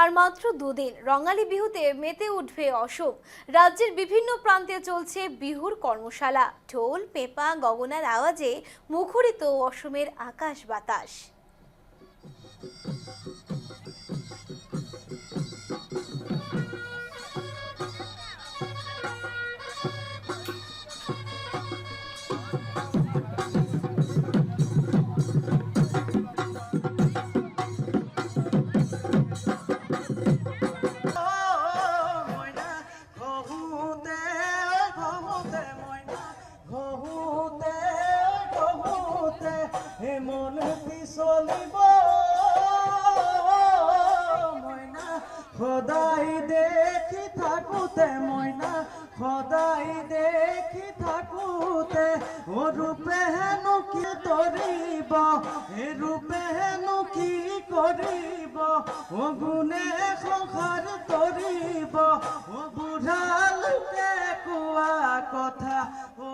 আর মাত্র দুদিন রঙালী বিহুতে মেতে উঠবে অসম। রাজ্যের বিভিন্ন প্রান্তে চলছে বিহুর কর্মশালা। ঢোল, পেপা, গগনার আওয়াজে মুখরিত অসমের আকাশ বাতাস। খোদাই দেখি থাকুতে ময়না, খোদাই দেখি থাকুতে ও রূপে হেনু কি তরিব, এ রূপে হেনু কি করিব, ও গুণে সংসার তরিব, ও বুঢ়া লোকে কোৱা কথা ও